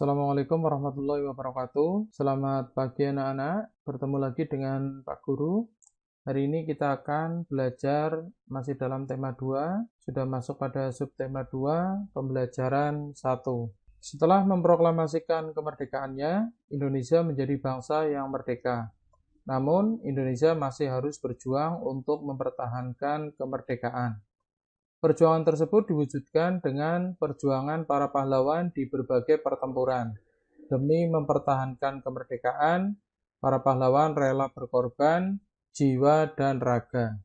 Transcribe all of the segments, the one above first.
Assalamualaikum warahmatullahi wabarakatuh. Selamat pagi anak-anak. Bertemu lagi dengan Pak Guru. Hari ini kita akan belajar masih dalam tema 2. Sudah masuk pada subtema 2, pembelajaran 1. Setelah memproklamasikan kemerdekaannya, Indonesia menjadi bangsa yang merdeka. Namun, Indonesia masih harus berjuang untuk mempertahankan kemerdekaan. Perjuangan tersebut diwujudkan dengan perjuangan para pahlawan di berbagai pertempuran. Demi mempertahankan kemerdekaan, para pahlawan rela berkorban, jiwa dan raga.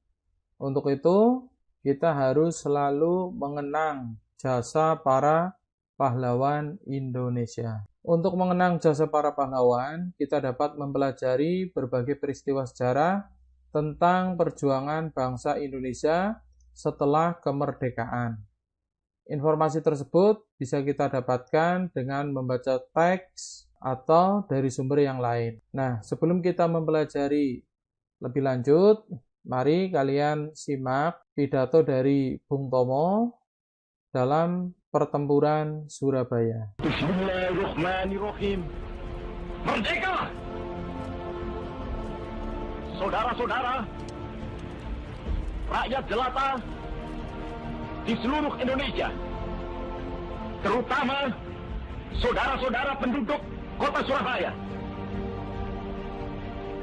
Untuk itu, kita harus selalu mengenang jasa para pahlawan Indonesia. Untuk mengenang jasa para pahlawan, kita dapat mempelajari berbagai peristiwa sejarah tentang perjuangan bangsa Indonesia setelah kemerdekaan. Informasi tersebut bisa kita dapatkan dengan membaca teks atau dari sumber yang lain. Nah, sebelum kita mempelajari lebih lanjut, mari kalian simak pidato dari Bung Tomo dalam pertempuran Surabaya. Bismillahirrahmanirrahim. Merdeka! Saudara-saudara, rakyat jelata di seluruh Indonesia, terutama saudara-saudara penduduk kota Surabaya,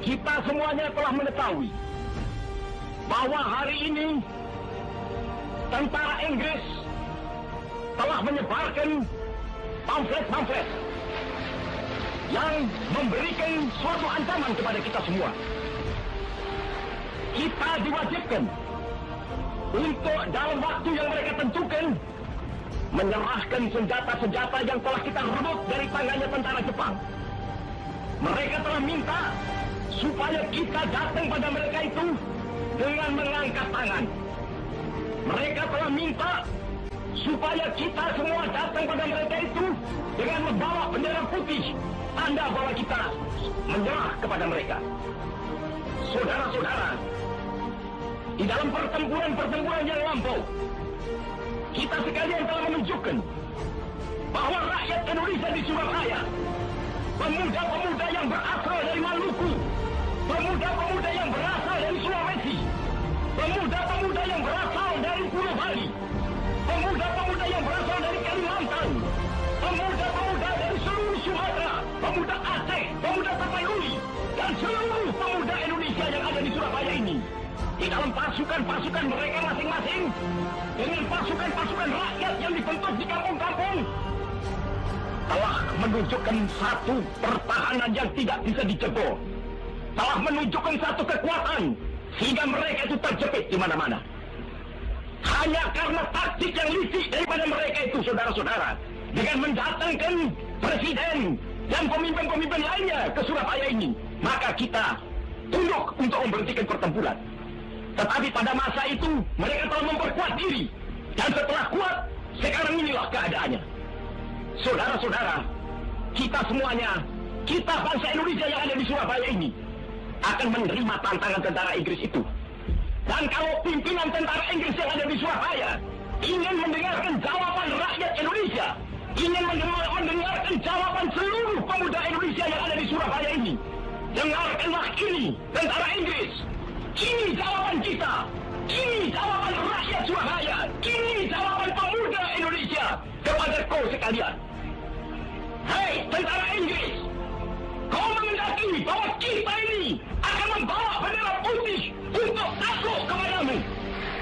kita semuanya telah mengetahui bahwa hari ini tentara Inggris telah menyebarkan pamflet-pamflet yang memberikan suatu ancaman kepada kita semua. Kita diwajibkan untuk dalam waktu yang mereka tentukan menyerahkan senjata-senjata yang telah kita rebut dari tangannya tentara Jepang. Mereka telah minta supaya kita datang pada mereka itu dengan mengangkat tangan. Mereka telah minta supaya kita semua datang pada mereka itu dengan membawa bendera putih, tanda bahwa kita menyerah kepada mereka. Saudara-saudara, di dalam pertempuran-pertempuran yang lampau, kita sekalian telah menunjukkan bahwa rakyat Indonesia di Surabaya, pemuda-pemuda yang berasal dari Maluku, pemuda-pemuda yang berasal dari Sulawesi, pemuda-pemuda yang berasal dari Pulau Bali, pemuda-pemuda yang berasal dari Kalimantan, pemuda-pemuda dari seluruh Sumatera, pemuda Aceh, pemuda Tapanuli, dan seluruh pemuda Indonesia yang ada di Surabaya ini, di dalam pasukan-pasukan mereka masing-masing, dengan pasukan-pasukan rakyat yang dibentuk di kampung-kampung, telah menunjukkan satu pertahanan yang tidak bisa dijebol, telah menunjukkan satu kekuatan sehingga mereka itu terjepit di mana-mana. Hanya karena taktik yang licik daripada mereka itu, saudara-saudara, dengan mendatangkan presiden dan pemimpin-pemimpin lainnya ke Surabaya ini, maka kita tunduk untuk memberhentikan pertempuran. Tetapi pada masa itu mereka telah memperkuat diri, dan setelah kuat, sekarang inilah keadaannya. Saudara-saudara, kita semuanya, kita bangsa Indonesia yang ada di Surabaya ini, akan menerima tantangan tentara Inggris itu. Dan kalau pimpinan tentara Inggris yang ada di Surabaya ingin mendengarkan jawaban rakyat Indonesia, ingin mendengarkan jawaban seluruh pemuda Indonesia yang ada di Surabaya ini, dengarkanlah ini, tentara Inggris. Ini jawaban kita. Ini jawaban rakyat Surabaya. Ini jawaban pemuda Indonesia kepada kau sekalian. Hei, tentara Inggris, kau mengendaki bahwa kita ini akan membawa bendera putih untuk takluk kepadamu.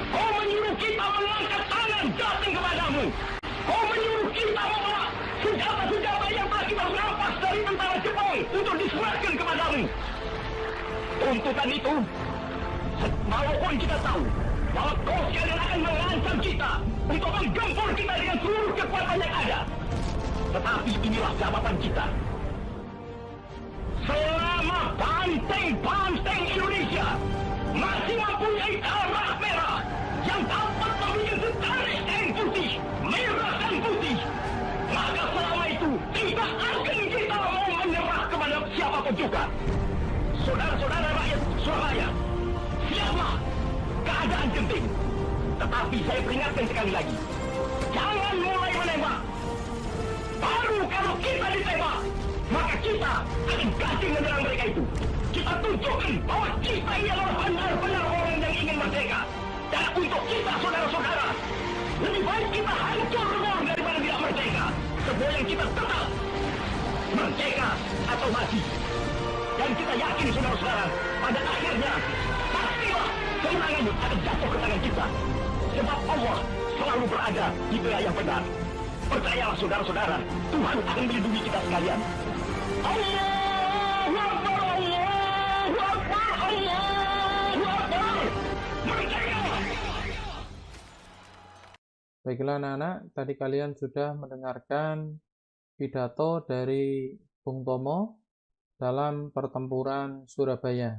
Kau menyuruh kita mengangkat tangan datang kepadamu. Kau menyuruh kita membawa senjata-senjata yang telah kita rampas dari tentara Jepang untuk diserahkan kepadamu. Tuntutan itu, walaupun kita tahu bahwa kau sekalian akan mengancam kita untuk menggempur kita dengan seluruh kekuatan yang ada, tetapi inilah jawaban kita. Selama banteng-banteng Indonesia masih mempunyai darah merah yang dapat membuat setarik dan putih, merah dan putih, maka selama itu tidak akan kita mau menyerah kepada siapapun juga. Saudara-saudara rakyat Surabaya, siaplah, keadaan genting. Tetapi saya peringatkan sekali lagi, jangan mulai menembak. Baru kalau kita ditembak, maka kita akan ganti menyerang mereka itu. Kita tunjukkan bahwa kita ini adalah benar-benar orang yang ingin merdeka. Dan untuk kita, saudara-saudara, lebih baik kita hancur daripada tidak merdeka. Sebab yang kita tetap merdeka atau mati. Dan kita yakin, saudara-saudara, pada akhirnya pastilah kemenangan akan jatuh ke tangan kita. Sebab Allah selalu berada di pihak yang benar. Percayalah, saudara-saudara, Tuhan akan melindungi kita sekalian. Allahu Akbar, Allahu Akbar, Allahu Akbar. Merdeka! Baiklah anak-anak, tadi kalian sudah mendengarkan pidato dari Bung Tomo dalam pertempuran Surabaya.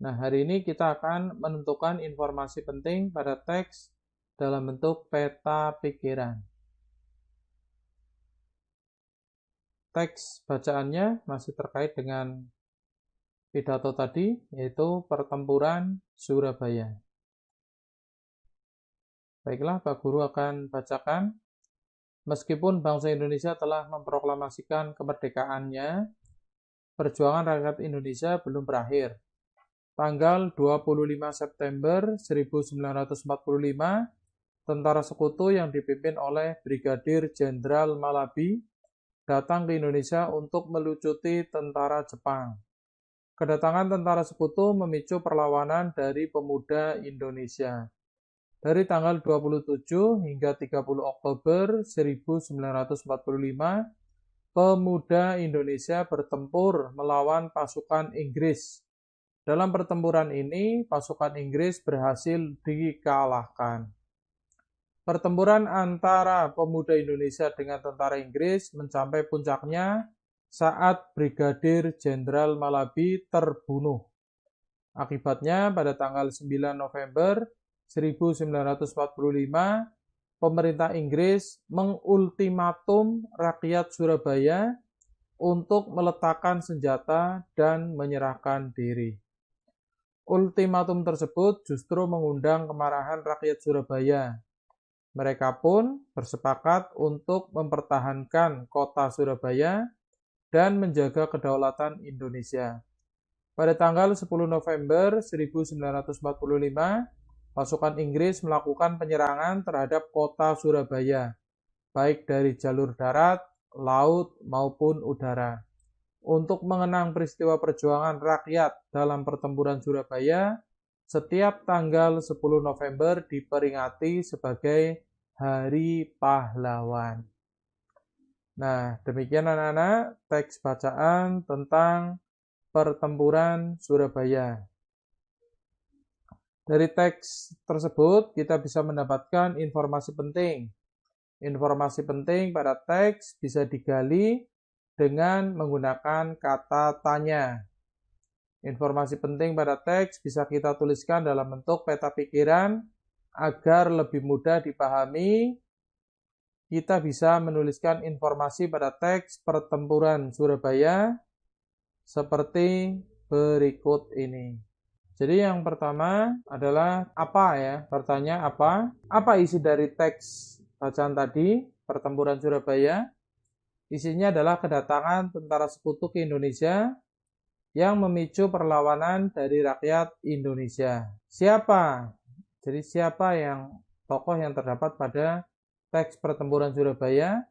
Nah, hari ini kita akan menentukan informasi penting pada teks dalam bentuk peta pikiran. Teks bacaannya masih terkait dengan pidato tadi, yaitu pertempuran Surabaya. Baiklah, Pak Guru akan bacakan. Meskipun bangsa Indonesia telah memproklamasikan kemerdekaannya, perjuangan rakyat Indonesia belum berakhir. Tanggal 25 September 1945, tentara sekutu yang dipimpin oleh Brigadir Jenderal Malabi datang ke Indonesia untuk melucuti tentara Jepang. Kedatangan tentara sekutu memicu perlawanan dari pemuda Indonesia. Dari tanggal 27 hingga 30 Oktober 1945, pemuda Indonesia bertempur melawan pasukan Inggris. Dalam pertempuran ini, pasukan Inggris berhasil dikalahkan. Pertempuran antara pemuda Indonesia dengan tentara Inggris mencapai puncaknya saat Brigadir Jenderal Malabi terbunuh. Akibatnya, pada tanggal 9 November 1945, pemerintah Inggris mengultimatum rakyat Surabaya untuk meletakkan senjata dan menyerahkan diri. Ultimatum tersebut justru mengundang kemarahan rakyat Surabaya. Mereka pun bersepakat untuk mempertahankan kota Surabaya dan menjaga kedaulatan Indonesia. Pada tanggal 10 November 1945, pasukan Inggris melakukan penyerangan terhadap kota Surabaya, baik dari jalur darat, laut, maupun udara. Untuk mengenang peristiwa perjuangan rakyat dalam pertempuran Surabaya, setiap tanggal 10 November diperingati sebagai Hari Pahlawan. Nah, demikian anak-anak teks bacaan tentang pertempuran Surabaya. Dari teks tersebut, kita bisa mendapatkan informasi penting. Informasi penting pada teks bisa digali dengan menggunakan kata tanya. Informasi penting pada teks bisa kita tuliskan dalam bentuk peta pikiran agar lebih mudah dipahami. Kita bisa menuliskan informasi pada teks pertempuran Surabaya seperti berikut ini. Jadi yang pertama adalah apa ya? Pertanyaan apa? Apa isi dari teks bacaan tadi, pertempuran Surabaya? Isinya adalah kedatangan tentara sekutu ke Indonesia yang memicu perlawanan dari rakyat Indonesia. Siapa? Jadi siapa yang tokoh yang terdapat pada teks pertempuran Surabaya?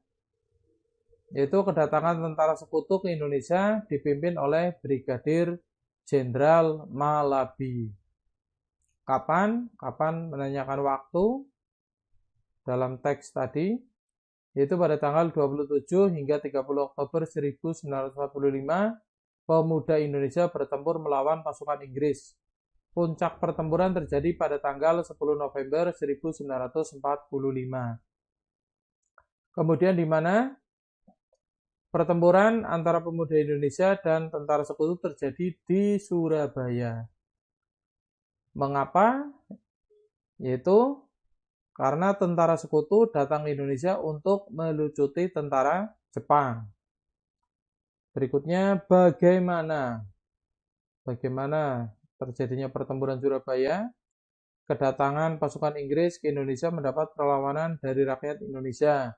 Yaitu kedatangan tentara sekutu ke Indonesia dipimpin oleh Brigadir Jenderal Malabi. Kapan? Kapan menanyakan waktu dalam teks tadi, yaitu pada tanggal 27 hingga 30 Oktober 1945, pemuda Indonesia bertempur melawan pasukan Inggris. Puncak pertempuran terjadi pada tanggal 10 November 1945. Kemudian di mana pertempuran antara pemuda Indonesia dan tentara sekutu terjadi di Surabaya. Mengapa? Yaitu karena tentara sekutu datang ke Indonesia untuk melucuti tentara Jepang. Berikutnya, bagaimana terjadinya pertempuran Surabaya? Kedatangan pasukan Inggris ke Indonesia mendapat perlawanan dari rakyat Indonesia.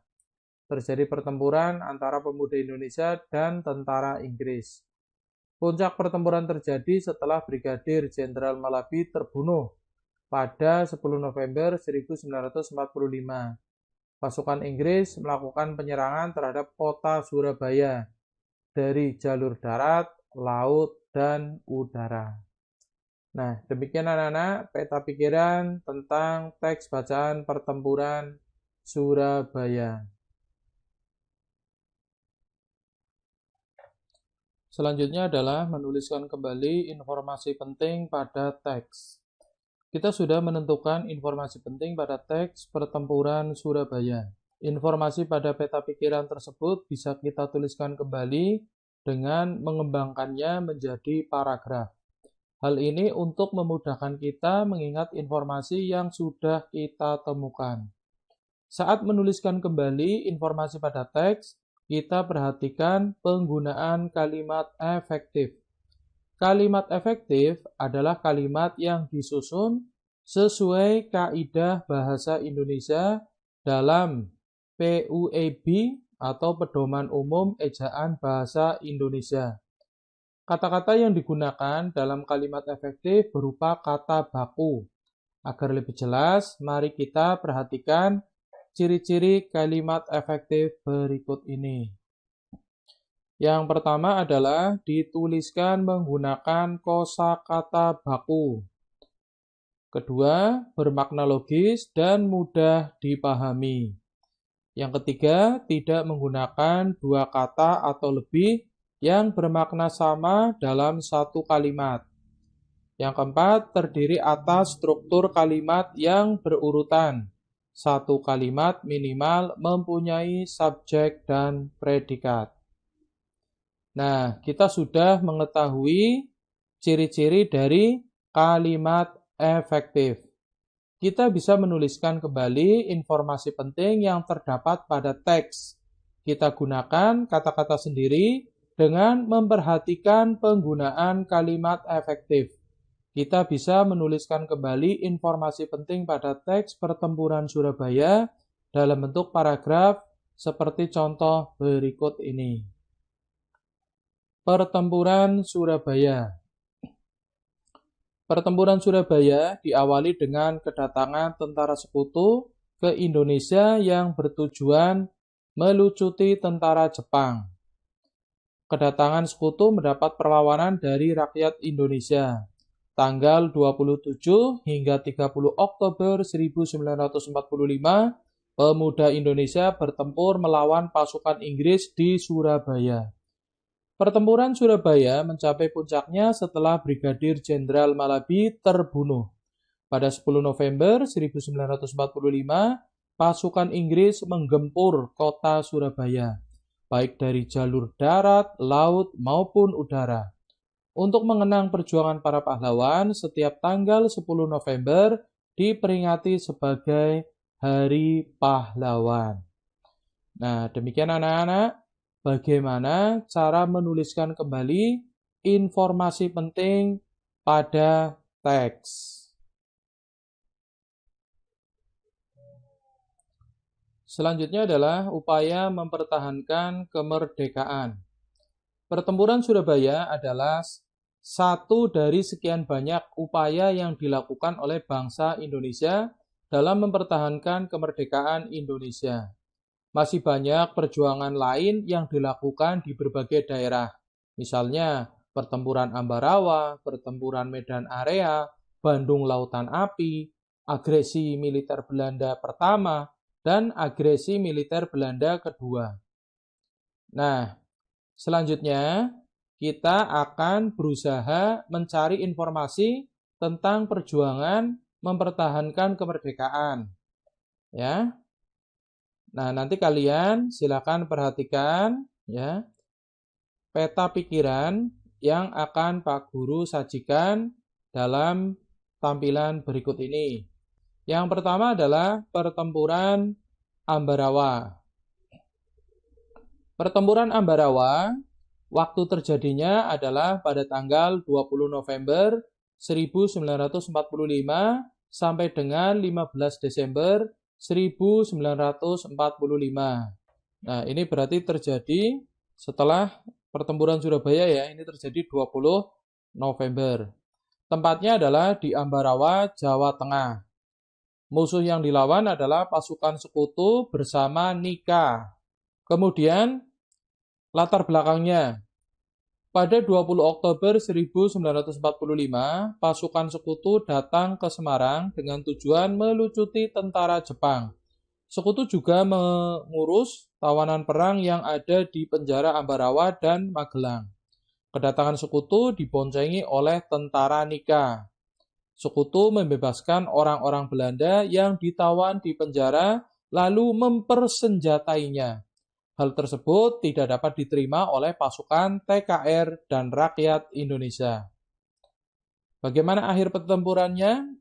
terjadi pertempuran antara pemuda Indonesia dan tentara Inggris. Puncak pertempuran terjadi setelah Brigadir Jenderal Malabi terbunuh pada 10 November 1945. Pasukan Inggris melakukan penyerangan terhadap kota Surabaya dari jalur darat, laut, dan udara. Nah, demikian anak-anak peta pikiran tentang teks bacaan pertempuran Surabaya. Selanjutnya adalah menuliskan kembali informasi penting pada teks. Kita sudah menentukan informasi penting pada teks pertempuran Surabaya. Informasi pada peta pikiran tersebut bisa kita tuliskan kembali dengan mengembangkannya menjadi paragraf. Hal ini untuk memudahkan kita mengingat informasi yang sudah kita temukan. Saat menuliskan kembali informasi pada teks, kita perhatikan penggunaan kalimat efektif. Kalimat efektif adalah kalimat yang disusun sesuai kaidah bahasa Indonesia dalam PUEB atau Pedoman Umum Ejaan Bahasa Indonesia. Kata-kata yang digunakan dalam kalimat efektif berupa kata baku. Agar lebih jelas, mari kita perhatikan ciri-ciri kalimat efektif berikut ini. Yang pertama adalah dituliskan menggunakan kosakata baku. Kedua, bermakna logis dan mudah dipahami. Yang ketiga, tidak menggunakan dua kata atau lebih yang bermakna sama dalam satu kalimat. Yang keempat, terdiri atas struktur kalimat yang berurutan. Satu kalimat minimal mempunyai subjek dan predikat. Nah, kita sudah mengetahui ciri-ciri dari kalimat efektif. Kita bisa menuliskan kembali informasi penting yang terdapat pada teks. Kita gunakan kata-kata sendiri dengan memperhatikan penggunaan kalimat efektif. Kita bisa menuliskan kembali informasi penting pada teks pertempuran Surabaya dalam bentuk paragraf seperti contoh berikut ini. Pertempuran Surabaya. Pertempuran Surabaya diawali dengan kedatangan tentara sekutu ke Indonesia yang bertujuan melucuti tentara Jepang. Kedatangan sekutu mendapat perlawanan dari rakyat Indonesia. Tanggal 27 hingga 30 Oktober 1945, pemuda Indonesia bertempur melawan pasukan Inggris di Surabaya. Pertempuran Surabaya mencapai puncaknya setelah Brigadir Jenderal Malabi terbunuh. Pada 10 November 1945, pasukan Inggris menggempur kota Surabaya, baik dari jalur darat, laut, maupun udara. Untuk mengenang perjuangan para pahlawan, setiap tanggal 10 November diperingati sebagai Hari Pahlawan. Nah, demikian anak-anak, bagaimana cara menuliskan kembali informasi penting pada teks. Selanjutnya adalah upaya mempertahankan kemerdekaan. Pertempuran Surabaya adalah satu dari sekian banyak upaya yang dilakukan oleh bangsa Indonesia dalam mempertahankan kemerdekaan Indonesia. Masih banyak perjuangan lain yang dilakukan di berbagai daerah. Misalnya, Pertempuran Ambarawa, Pertempuran Medan Area, Bandung Lautan Api, agresi militer Belanda pertama, dan agresi militer Belanda kedua. Nah, selanjutnya kita akan berusaha mencari informasi tentang perjuangan mempertahankan kemerdekaan. Ya. Nah, nanti kalian silakan perhatikan ya peta pikiran yang akan Pak Guru sajikan dalam tampilan berikut ini. Yang pertama adalah Pertempuran Ambarawa. Pertempuran Ambarawa, waktu terjadinya adalah pada tanggal 20 November 1945 sampai dengan 15 Desember 1945. Nah, ini berarti terjadi setelah pertempuran Surabaya ya, ini terjadi 20 November. Tempatnya adalah di Ambarawa, Jawa Tengah. Musuh yang dilawan adalah pasukan sekutu bersama Nika. Kemudian, latar belakangnya. Pada 20 Oktober 1945, pasukan sekutu datang ke Semarang dengan tujuan melucuti tentara Jepang. Sekutu juga mengurus tawanan perang yang ada di penjara Ambarawa dan Magelang. Kedatangan sekutu diboncengi oleh tentara Nika. Sekutu membebaskan orang-orang Belanda yang ditawan di penjara lalu mempersenjatainya. Hal tersebut tidak dapat diterima oleh pasukan TKR dan rakyat Indonesia. Bagaimana akhir pertempurannya?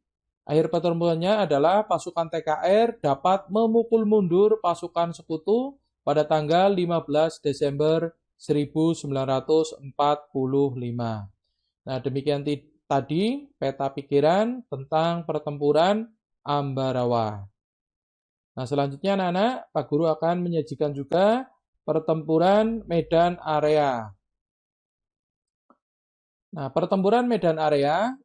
Akhir pertempurannya adalah pasukan TKR dapat memukul mundur pasukan sekutu pada tanggal 15 Desember 1945. Nah, demikian tadi peta pikiran tentang pertempuran Ambarawa. Nah, selanjutnya anak-anak, Pak Guru akan menyajikan juga pertempuran Medan Area. Nah, pertempuran Medan Area,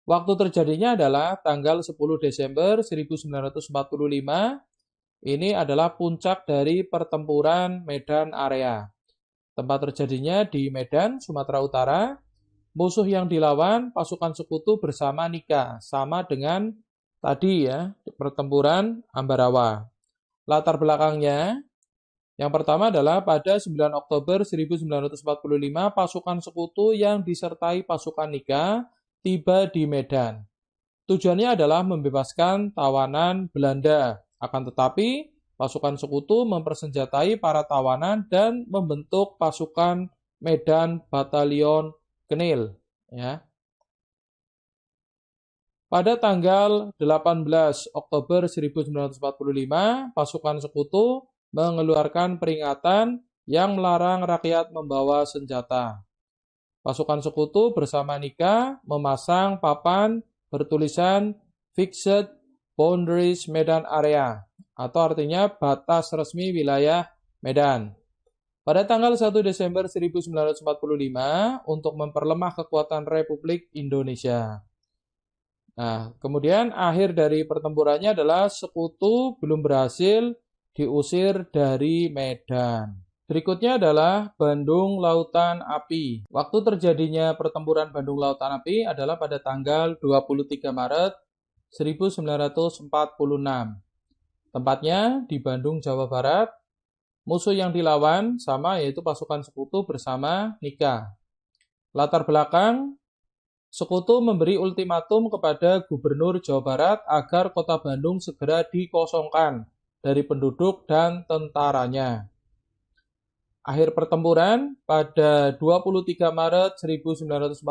waktu terjadinya adalah tanggal 10 Desember 1945. Ini adalah puncak dari pertempuran Medan Area. Tempat terjadinya di Medan, Sumatera Utara. Musuh yang dilawan pasukan sekutu bersama Nika, sama dengan tadi ya, pertempuran Ambarawa. Latar belakangnya, yang pertama adalah pada 9 Oktober 1945, pasukan sekutu yang disertai pasukan Nika tiba di Medan. Tujuannya adalah membebaskan tawanan Belanda. Akan tetapi, pasukan sekutu mempersenjatai para tawanan dan membentuk pasukan Medan Batalion Kenil. Ya. Pada tanggal 18 Oktober 1945, pasukan sekutu mengeluarkan peringatan yang melarang rakyat membawa senjata. Pasukan sekutu bersama Nika memasang papan bertulisan Fixed Boundaries Medan Area, atau artinya batas resmi wilayah Medan. Pada tanggal 1 Desember 1945, untuk memperlemah kekuatan Republik Indonesia. Nah, kemudian akhir dari pertempurannya adalah sekutu belum berhasil diusir dari Medan. Berikutnya adalah Bandung Lautan Api. Waktu terjadinya pertempuran Bandung Lautan Api adalah pada tanggal 23 Maret 1946. Tempatnya di Bandung, Jawa Barat. Musuh yang dilawan sama yaitu pasukan sekutu bersama Nika. Latar belakang, sekutu memberi ultimatum kepada Gubernur Jawa Barat agar kota Bandung segera dikosongkan dari penduduk dan tentaranya. Akhir pertempuran pada 23 Maret 1946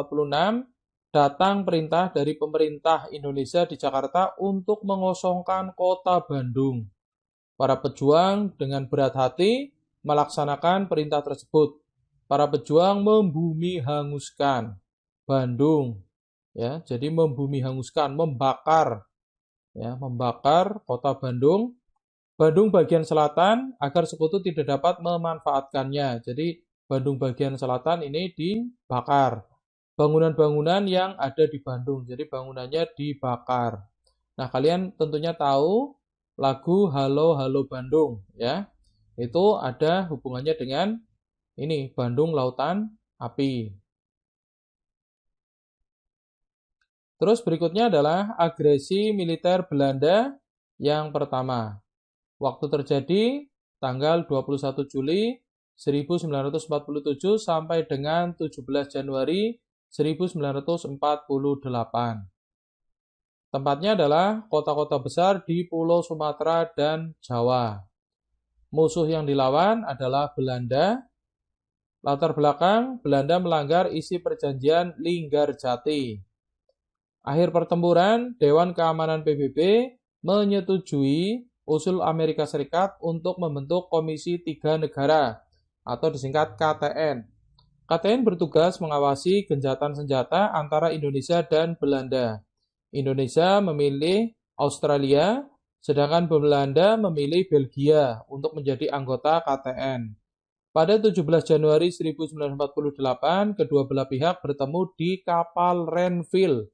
datang perintah dari pemerintah Indonesia di Jakarta untuk mengosongkan kota Bandung. Para pejuang dengan berat hati melaksanakan perintah tersebut. Para pejuang membumi hanguskan Bandung, ya, jadi membumi hanguskan, membakar, ya, membakar kota Bandung, Bandung bagian selatan agar sekutu tidak dapat memanfaatkannya. Jadi Bandung bagian selatan ini dibakar. Bangunan-bangunan yang ada di Bandung, jadi bangunannya dibakar. Nah, kalian tentunya tahu lagu Halo Halo Bandung, ya. Itu ada hubungannya dengan ini Bandung Lautan Api. Terus berikutnya adalah agresi militer Belanda yang pertama. Waktu terjadi tanggal 21 Juli 1947 sampai dengan 17 Januari 1948. Tempatnya adalah kota-kota besar di Pulau Sumatera dan Jawa. Musuh yang dilawan adalah Belanda. Latar belakang, Belanda melanggar isi perjanjian Linggarjati. Akhir pertempuran, Dewan Keamanan PBB menyetujui usul Amerika Serikat untuk membentuk Komisi Tiga Negara atau disingkat KTN. KTN bertugas mengawasi gencatan senjata antara Indonesia dan Belanda. Indonesia memilih Australia Sedangkan Belanda memilih Belgia untuk menjadi anggota KTN. Pada 17 Januari 1948, kedua belah pihak bertemu di kapal Renville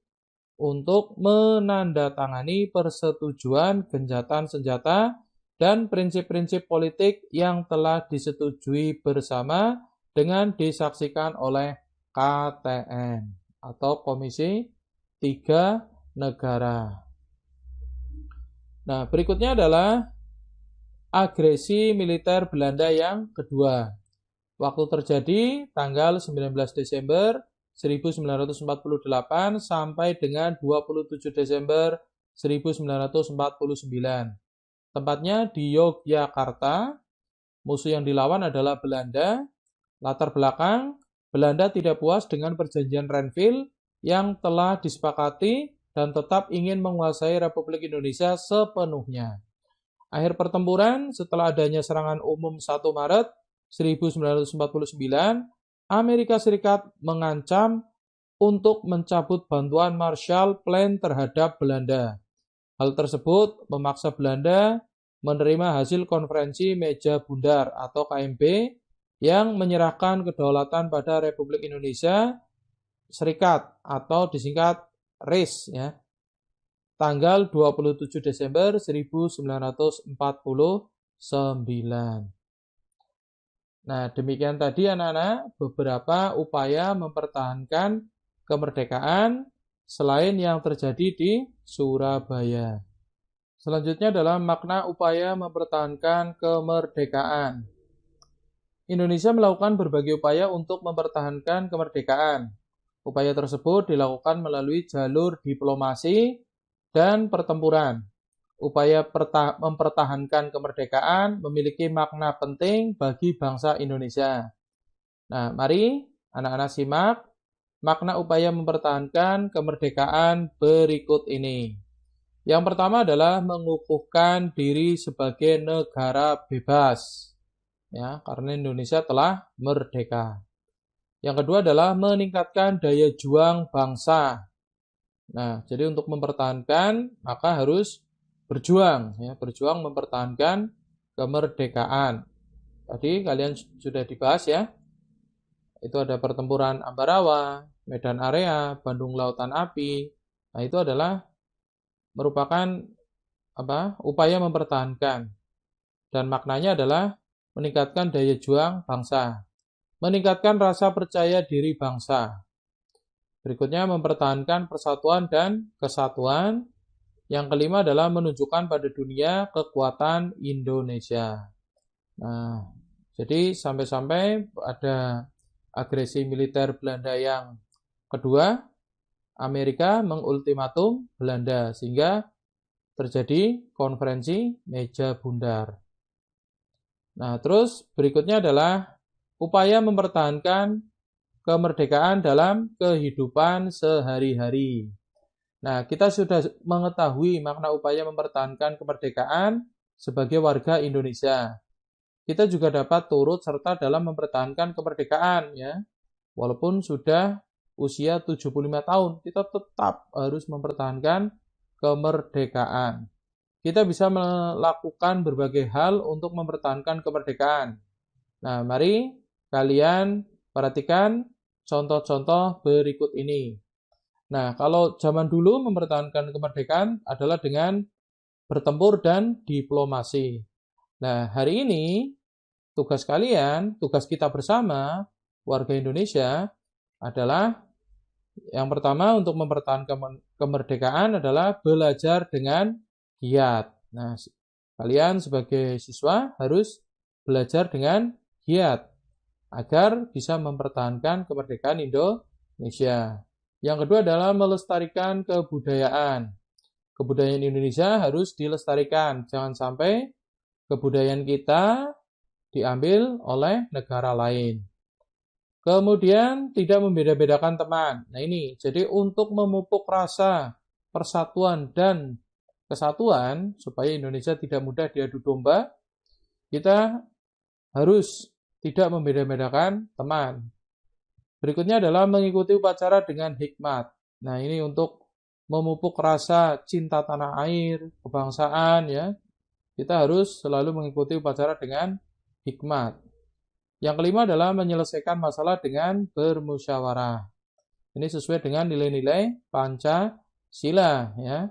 untuk menandatangani persetujuan gencatan senjata dan prinsip-prinsip politik yang telah disetujui bersama dengan disaksikan oleh KTN atau Komisi Tiga Negara. Nah, berikutnya adalah agresi militer Belanda yang kedua. Waktu terjadi tanggal 19 Desember 1948 sampai dengan 27 Desember 1949. Tempatnya di Yogyakarta. Musuh yang dilawan adalah Belanda. Latar belakang, Belanda tidak puas dengan perjanjian Renville yang telah disepakati dan tetap ingin menguasai Republik Indonesia sepenuhnya. Akhir pertempuran, setelah adanya serangan umum 1 Maret 1949, Amerika Serikat mengancam untuk mencabut bantuan Marshall Plan terhadap Belanda. Hal tersebut memaksa Belanda menerima hasil konferensi meja bundar atau KMB yang menyerahkan kedaulatan pada Republik Indonesia Serikat atau disingkat RIS ya. Tanggal 27 Desember 1949. Nah, demikian tadi anak-anak beberapa upaya mempertahankan kemerdekaan selain yang terjadi di Surabaya. Selanjutnya adalah makna upaya mempertahankan kemerdekaan. Indonesia melakukan berbagai upaya untuk mempertahankan kemerdekaan. Upaya tersebut dilakukan melalui jalur diplomasi dan pertempuran. Upaya mempertahankan kemerdekaan memiliki makna penting bagi bangsa Indonesia. Nah, mari anak-anak simak makna upaya mempertahankan kemerdekaan berikut ini. Yang pertama adalah mengukuhkan diri sebagai negara bebas. Ya, karena Indonesia telah merdeka. Yang kedua adalah meningkatkan daya juang bangsa. Nah, jadi untuk mempertahankan maka harus berjuang, ya, berjuang mempertahankan kemerdekaan. Tadi kalian sudah dibahas ya. Itu ada pertempuran Ambarawa, Medan Area, Bandung Lautan Api. Nah, itu adalah merupakan upaya mempertahankan. Dan maknanya adalah meningkatkan daya juang bangsa. Meningkatkan rasa percaya diri bangsa. Berikutnya mempertahankan persatuan dan kesatuan. Yang kelima adalah menunjukkan pada dunia kekuatan Indonesia. Nah, jadi sampai-sampai ada agresi militer Belanda yang kedua, Amerika mengultimatum Belanda sehingga terjadi konferensi meja bundar. Nah, terus berikutnya adalah upaya mempertahankan kemerdekaan dalam kehidupan sehari-hari. Nah, kita sudah mengetahui makna upaya mempertahankan kemerdekaan sebagai warga Indonesia. Kita juga dapat turut serta dalam mempertahankan kemerdekaan ya. Walaupun sudah usia 75 tahun, kita tetap harus mempertahankan kemerdekaan. Kita bisa melakukan berbagai hal untuk mempertahankan kemerdekaan. Nah, mari kalian perhatikan contoh-contoh berikut ini. Nah, kalau zaman dulu mempertahankan kemerdekaan adalah dengan bertempur dan diplomasi. Nah, hari ini tugas kalian, tugas kita bersama warga Indonesia adalah yang pertama untuk mempertahankan kemerdekaan adalah belajar dengan giat. Nah, kalian sebagai siswa harus belajar dengan giat agar bisa mempertahankan kemerdekaan Indonesia. Yang kedua adalah melestarikan kebudayaan. Kebudayaan Indonesia harus dilestarikan. Jangan sampai kebudayaan kita diambil oleh negara lain. Kemudian tidak membeda-bedakan teman. Nah ini, jadi untuk memupuk rasa persatuan dan kesatuan, supaya Indonesia tidak mudah diadu domba, kita harus tidak membeda-bedakan teman. Berikutnya adalah mengikuti upacara dengan hikmat. Nah ini untuk memupuk rasa cinta tanah air, kebangsaan ya, kita harus selalu mengikuti upacara dengan hikmat. Yang kelima adalah menyelesaikan masalah dengan bermusyawarah. Ini sesuai dengan nilai-nilai Pancasila ya.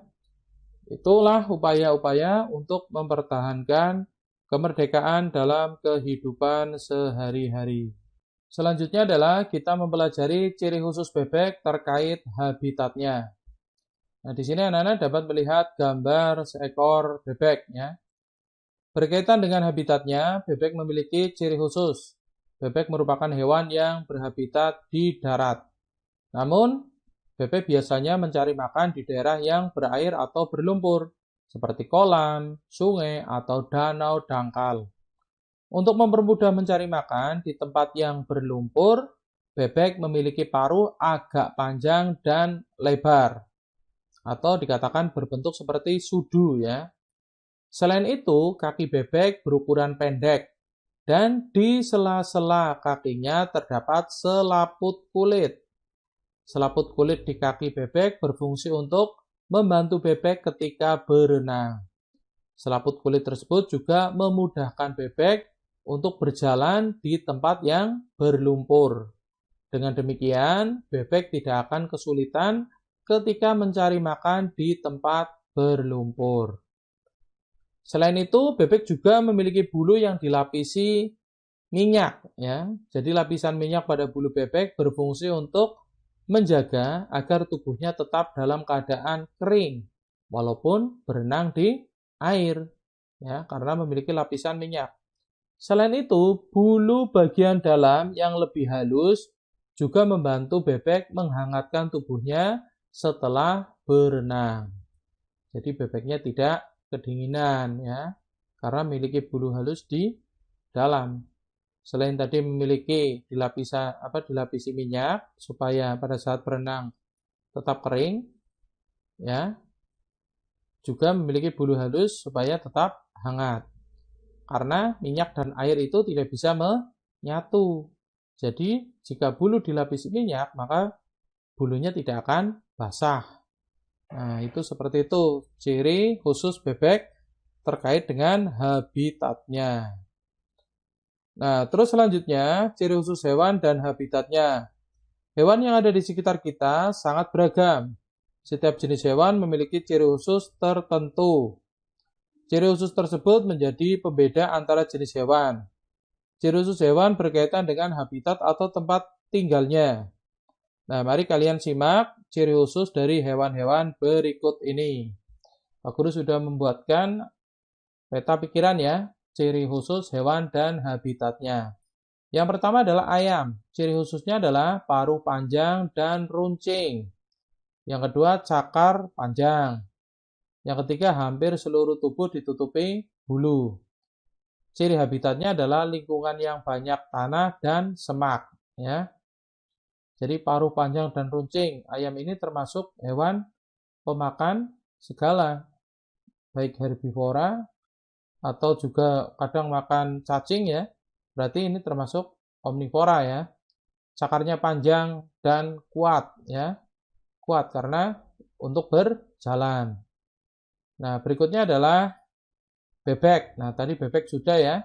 Itulah upaya-upaya untuk mempertahankan kemerdekaan dalam kehidupan sehari-hari. Selanjutnya adalah kita mempelajari ciri khusus bebek terkait habitatnya. Nah, di sini anak-anak dapat melihat gambar seekor bebek ya. Berkaitan dengan habitatnya, bebek memiliki ciri khusus. Bebek merupakan hewan yang berhabitat di darat. Namun, bebek biasanya mencari makan di daerah yang berair atau berlumpur, seperti kolam, sungai, atau danau dangkal. Untuk mempermudah mencari makan di tempat yang berlumpur, bebek memiliki paruh agak panjang dan lebar, atau dikatakan berbentuk seperti sudu ya. Selain itu, kaki bebek berukuran pendek dan di sela-sela kakinya terdapat selaput kulit. Selaput kulit di kaki bebek berfungsi untuk membantu bebek ketika berenang. Selaput kulit tersebut juga memudahkan bebek untuk berjalan di tempat yang berlumpur. Dengan demikian, bebek tidak akan kesulitan ketika mencari makan di tempat berlumpur. Selain itu, bebek juga memiliki bulu yang dilapisi minyak ya. Jadi lapisan minyak pada bulu bebek berfungsi untuk menjaga agar tubuhnya tetap dalam keadaan kering walaupun berenang di air ya, karena memiliki lapisan minyak. Selain itu, bulu bagian dalam yang lebih halus juga membantu bebek menghangatkan tubuhnya setelah berenang. Jadi bebeknya tidak kedinginan ya, karena memiliki bulu halus di dalam. Selain tadi memiliki dilapisi minyak supaya pada saat berenang tetap kering ya, juga memiliki bulu halus supaya tetap hangat. Karena minyak dan air itu tidak bisa menyatu. Jadi jika bulu dilapisi minyak, maka bulunya tidak akan basah. Nah, itu seperti itu ciri khusus bebek terkait dengan habitatnya. Nah, terus selanjutnya ciri khusus hewan dan habitatnya. Hewan yang ada di sekitar kita sangat beragam. Setiap jenis hewan memiliki ciri khusus tertentu. Ciri khusus tersebut menjadi pembeda antara jenis hewan. Ciri khusus hewan berkaitan dengan habitat atau tempat tinggalnya. Nah, mari kalian simak ciri khusus dari hewan-hewan berikut ini. Pak Guru sudah membuatkan peta pikiran ya, ciri khusus hewan dan habitatnya. Yang pertama adalah ayam. Ciri khususnya adalah paruh panjang dan runcing. Yang kedua, cakar panjang. Yang ketiga, hampir seluruh tubuh ditutupi bulu. Ciri habitatnya adalah lingkungan yang banyak tanah dan semak ya. Jadi paruh panjang dan runcing. Ayam ini termasuk hewan pemakan segala, baik herbivora atau juga kadang makan cacing ya. Berarti ini termasuk omnivora ya. Cakarnya panjang dan kuat ya. Kuat karena untuk berjalan. Nah, berikutnya adalah bebek. Nah, tadi bebek sudah ya.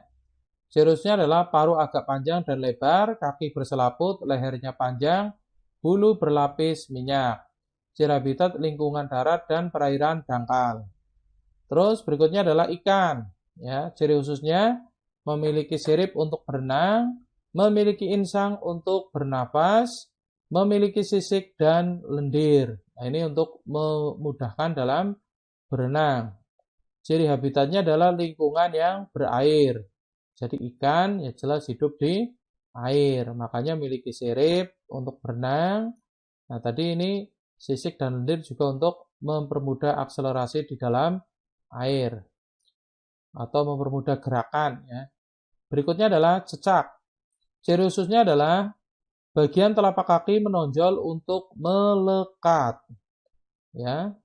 Ciri-cirinya adalah paruh agak panjang dan lebar, kaki berselaput, lehernya panjang, bulu berlapis minyak. Ciri habitat lingkungan darat dan perairan dangkal. Terus berikutnya adalah ikan. Ya, ciri khususnya memiliki sirip untuk berenang, memiliki insang untuk bernapas, memiliki sisik dan lendir. Nah, ini untuk memudahkan dalam berenang. Ciri habitatnya adalah lingkungan yang berair. Jadi ikan ya jelas hidup di air, makanya memiliki sirip untuk berenang. Nah, tadi ini sisik dan lendir juga untuk mempermudah akselerasi di dalam air atau mempermudah gerakan ya. Berikutnya adalah cecak. Ciri khususnya adalah bagian telapak kaki menonjol untuk melekat. Ya.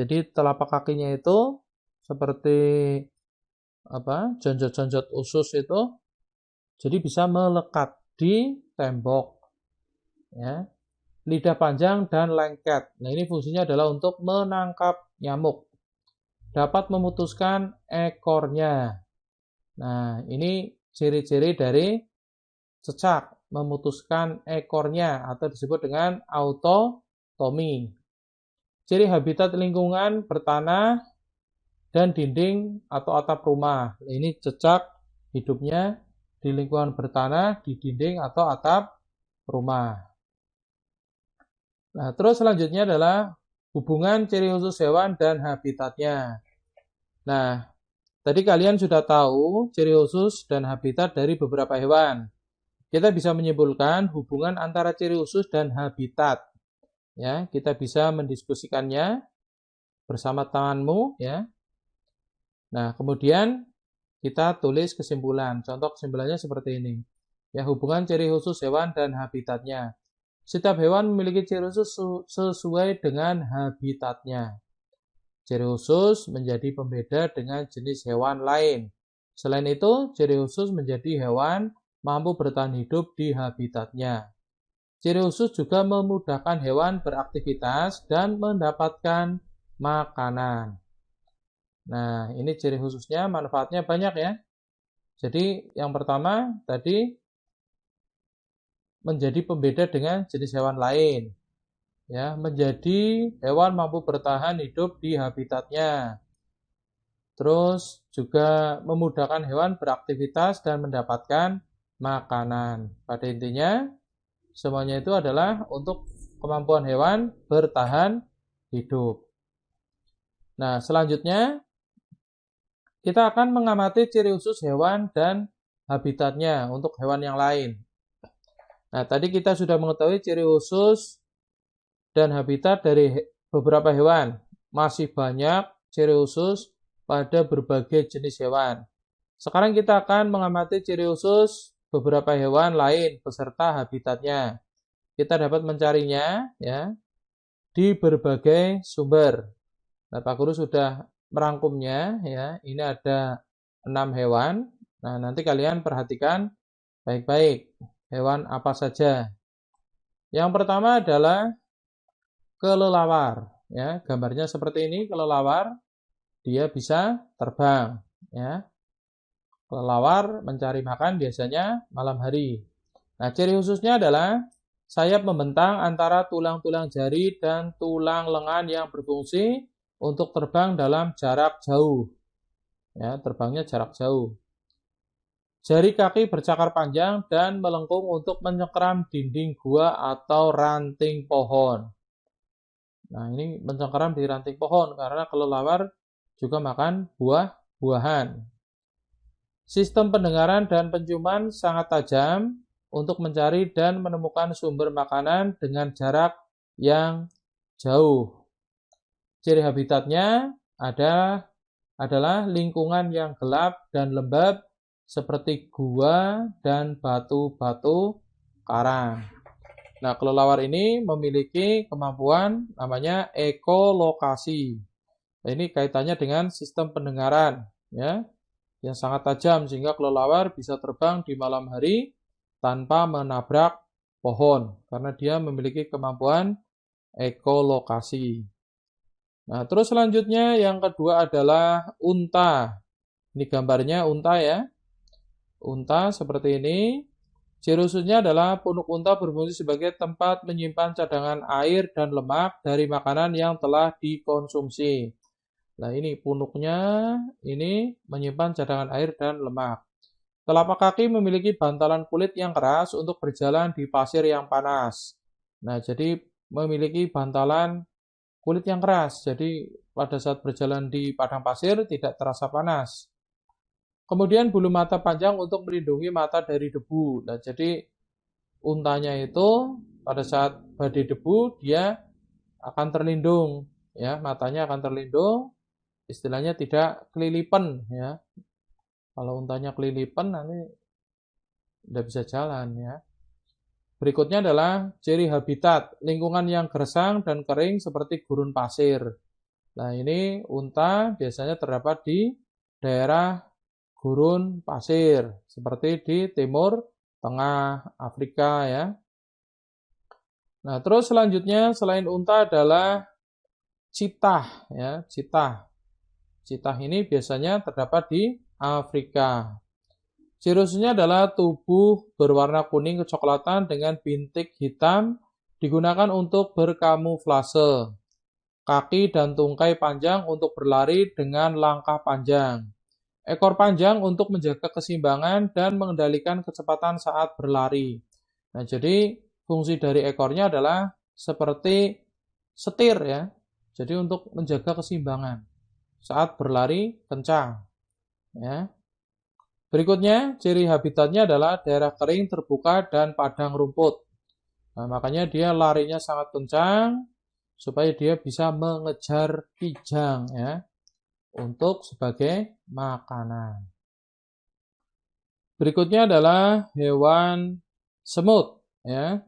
Jadi telapak kakinya itu seperti jonjot-jonjot usus itu jadi bisa melekat di tembok ya. lidah panjang, dan lengket. Nah, ini fungsinya adalah untuk menangkap nyamuk. Dapat memutuskan ekornya. Nah, ini ciri-ciri dari cecak, memutuskan ekornya atau disebut dengan autotomi. Ciri habitat lingkungan bertanah dan dinding atau atap rumah. Ini cecak hidupnya di lingkungan bertanah, di dinding atau atap rumah. Nah, terus selanjutnya adalah hubungan ciri khusus hewan dan habitatnya. Nah, tadi kalian sudah tahu ciri khusus dan habitat dari beberapa hewan. Kita bisa menyimpulkan hubungan antara ciri khusus dan habitat. Ya, kita bisa mendiskusikannya bersama temanmu, ya. Nah, kemudian kita tulis kesimpulan. Contoh kesimpulannya seperti ini. Ya, hubungan ciri khusus hewan dan habitatnya. Setiap hewan memiliki ciri khusus sesuai dengan habitatnya. Ciri khusus menjadi pembeda dengan jenis hewan lain. Selain itu, ciri khusus menjadi hewan mampu bertahan hidup di habitatnya. Ciri khusus juga memudahkan hewan beraktivitas dan mendapatkan makanan. Nah, ini ciri khususnya, manfaatnya banyak ya. Jadi, yang pertama tadi menjadi pembeda dengan jenis hewan lain. Ya, menjadi hewan mampu bertahan hidup di habitatnya. Terus juga memudahkan hewan beraktivitas dan mendapatkan makanan. Pada intinya, semuanya itu adalah untuk kemampuan hewan bertahan hidup. Nah, selanjutnya kita akan mengamati ciri khusus hewan dan habitatnya untuk hewan yang lain. Nah, tadi kita sudah mengetahui ciri khusus dan habitat dari beberapa hewan. Masih banyak ciri khusus pada berbagai jenis hewan. Sekarang kita akan mengamati ciri khusus beberapa hewan lain beserta habitatnya. Kita dapat mencarinya ya di berbagai sumber. Nah, Pak Guru sudah merangkumnya ya. Ini ada 6 hewan. Nah, nanti kalian perhatikan baik-baik hewan apa saja. Yang pertama adalah kelelawar ya. Gambarnya seperti ini, kelelawar dia bisa terbang ya. Kelelawar mencari makan biasanya malam hari. Nah, ciri khususnya adalah sayap membentang antara tulang-tulang jari dan tulang lengan yang berfungsi untuk terbang dalam jarak jauh. Ya, terbangnya jarak jauh. Jari kaki bercakar panjang dan melengkung untuk menyekram dinding gua atau ranting pohon. Nah, ini mencengkeram di ranting pohon karena kelelawar juga makan buah-buahan. Sistem pendengaran dan penciuman sangat tajam untuk mencari dan menemukan sumber makanan dengan jarak yang jauh. Ciri habitatnya adalah lingkungan yang gelap dan lembab seperti gua dan batu-batu karang. Nah, kelelawar ini memiliki kemampuan namanya ekolokasi. Nah, ini kaitannya dengan sistem pendengaran ya, yang sangat tajam sehingga kelelawar bisa terbang di malam hari tanpa menabrak pohon karena dia memiliki kemampuan ekolokasi. Nah, terus selanjutnya yang kedua adalah unta. Ini gambarnya unta ya. Unta seperti ini. Ciri khususnya adalah punuk unta berfungsi sebagai tempat menyimpan cadangan air dan lemak dari makanan yang telah dikonsumsi. Nah, ini punuknya ini menyimpan cadangan air dan lemak. Telapak kaki memiliki bantalan kulit yang keras untuk berjalan di pasir yang panas. Nah, jadi memiliki bantalan kulit yang keras. Jadi pada saat berjalan di padang pasir tidak terasa panas. Kemudian bulu mata panjang untuk melindungi mata dari debu. Nah, jadi untanya itu pada saat badai debu dia akan terlindung, ya, matanya akan terlindung, istilahnya tidak kelilipan, ya. Kalau untanya kelilipan nanti tidak bisa jalan, ya. Berikutnya adalah ciri habitat, lingkungan yang gersang dan kering seperti gurun pasir. Nah, ini unta biasanya terdapat di daerah gurun pasir seperti di timur tengah Afrika ya. Nah, terus selanjutnya selain unta adalah citah ya, citah. Citah ini biasanya terdapat di Afrika. Ciri khususnya adalah tubuh berwarna kuning kecoklatan dengan bintik hitam digunakan untuk berkamuflase. Kaki dan tungkai panjang untuk berlari dengan langkah panjang. Ekor panjang untuk menjaga keseimbangan dan mengendalikan kecepatan saat berlari. Nah, jadi fungsi dari ekornya adalah seperti setir ya. Jadi untuk menjaga keseimbangan saat berlari kencang. Ya. Berikutnya, ciri habitatnya adalah daerah kering, terbuka, dan padang rumput. Nah, makanya dia larinya sangat kencang supaya dia bisa mengejar kijang ya untuk sebagai makanan. Berikutnya adalah hewan semut ya.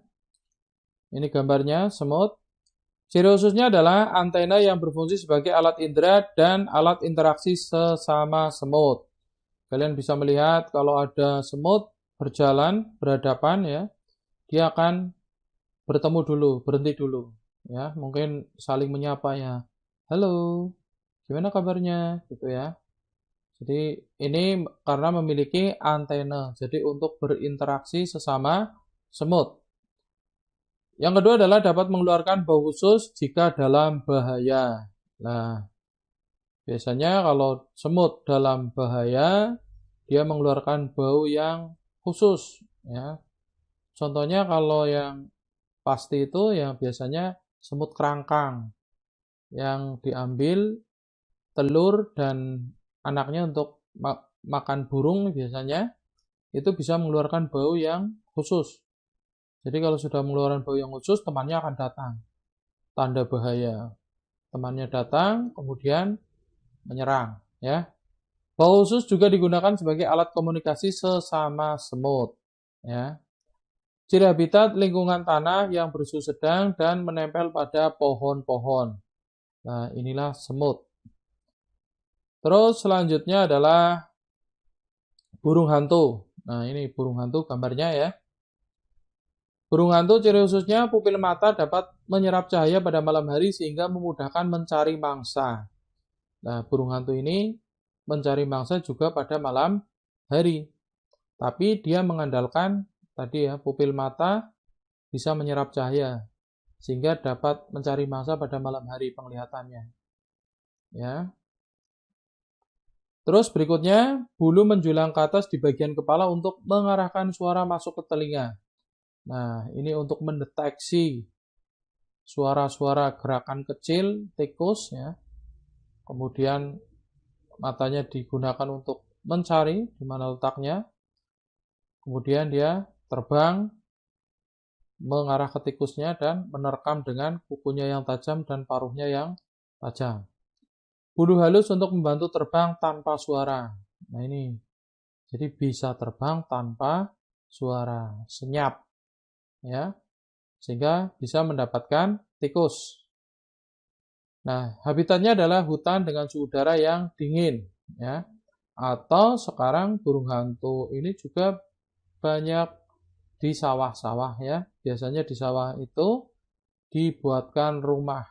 Ini gambarnya semut. Ciri khususnya adalah antena yang berfungsi sebagai alat indera dan alat interaksi sesama semut. Kalian bisa melihat kalau ada semut berjalan berhadapan ya, dia akan bertemu dulu, berhenti dulu ya, mungkin saling menyapa ya. Halo, gimana kabarnya? Gitu ya. Jadi ini karena memiliki antena, jadi untuk berinteraksi sesama semut. Yang kedua adalah dapat mengeluarkan bau khusus jika dalam bahaya. Nah, biasanya kalau semut dalam bahaya, dia mengeluarkan bau yang khusus ya. Contohnya kalau yang pasti itu yang biasanya semut kerangkang yang diambil telur dan anaknya untuk makan burung biasanya itu bisa mengeluarkan bau yang khusus. Jadi kalau sudah mengeluarkan bau yang khusus, temannya akan datang. Tanda bahaya. Temannya datang kemudian menyerang ya. Bau khusus juga digunakan sebagai alat komunikasi sesama semut. Ya. Ciri habitat lingkungan tanah yang bersuhu sedang dan menempel pada pohon-pohon. Nah, inilah semut. Terus selanjutnya adalah burung hantu. Nah, ini burung hantu gambarnya ya. Burung hantu ciri khususnya pupil mata dapat menyerap cahaya pada malam hari sehingga memudahkan mencari mangsa. Nah, burung hantu ini mencari mangsa juga pada malam hari. Tapi dia mengandalkan tadi ya, pupil mata bisa menyerap cahaya sehingga dapat mencari mangsa pada malam hari penglihatannya. Ya. Terus berikutnya, bulu menjulang ke atas di bagian kepala untuk mengarahkan suara masuk ke telinga. Nah, ini untuk mendeteksi suara-suara gerakan kecil tikus ya. Kemudian matanya digunakan untuk mencari di mana letaknya. Kemudian dia terbang mengarah ke tikusnya dan menerkam dengan kukunya yang tajam dan paruhnya yang tajam. Bulu halus untuk membantu terbang tanpa suara. Nah ini, jadi bisa terbang tanpa suara, senyap, ya, sehingga bisa mendapatkan tikus. Nah, habitatnya adalah hutan dengan suhu udara yang dingin, ya. Atau sekarang burung hantu ini juga banyak di sawah-sawah ya. Biasanya di sawah itu dibuatkan rumah.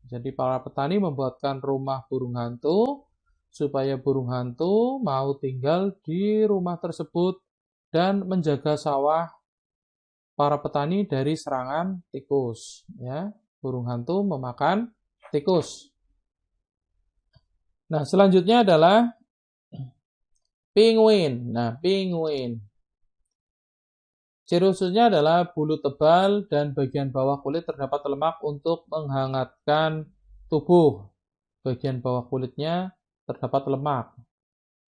Jadi para petani membuatkan rumah burung hantu supaya burung hantu mau tinggal di rumah tersebut dan menjaga sawah para petani dari serangan tikus ya. Burung hantu memakan tikus. Nah, selanjutnya adalah penguin. Nah, penguin. Ciri khususnya adalah bulu tebal dan bagian bawah kulit terdapat lemak untuk menghangatkan tubuh. Bagian bawah kulitnya terdapat lemak.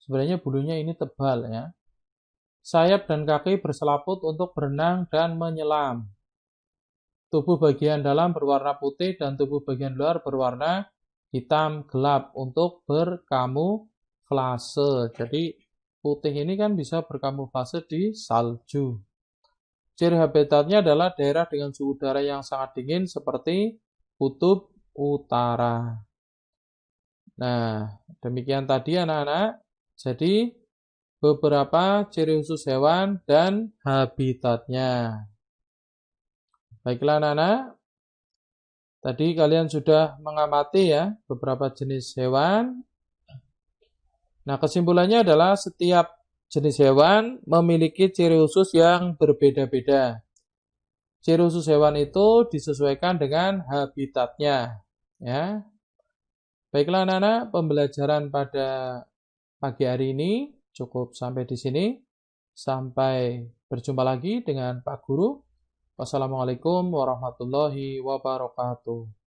Sebenarnya bulunya ini tebal ya. Sayap dan kaki berselaput untuk berenang dan menyelam. Tubuh bagian dalam berwarna putih dan tubuh bagian luar berwarna hitam gelap untuk berkamuflase. Jadi putih ini kan bisa berkamuflase di salju. Ciri habitatnya adalah daerah dengan suhu udara yang sangat dingin seperti kutub utara. Nah, demikian tadi anak-anak. Jadi beberapa ciri khusus hewan dan habitatnya. Baiklah anak-anak, tadi kalian sudah mengamati ya beberapa jenis hewan. Nah, kesimpulannya adalah setiap jenis hewan memiliki ciri khusus yang berbeda-beda. Ciri khusus hewan itu disesuaikan dengan habitatnya. Ya. Baiklah anak-anak, pembelajaran pada pagi hari ini cukup sampai di sini. Sampai berjumpa lagi dengan Pak Guru. Wassalamualaikum warahmatullahi wabarakatuh.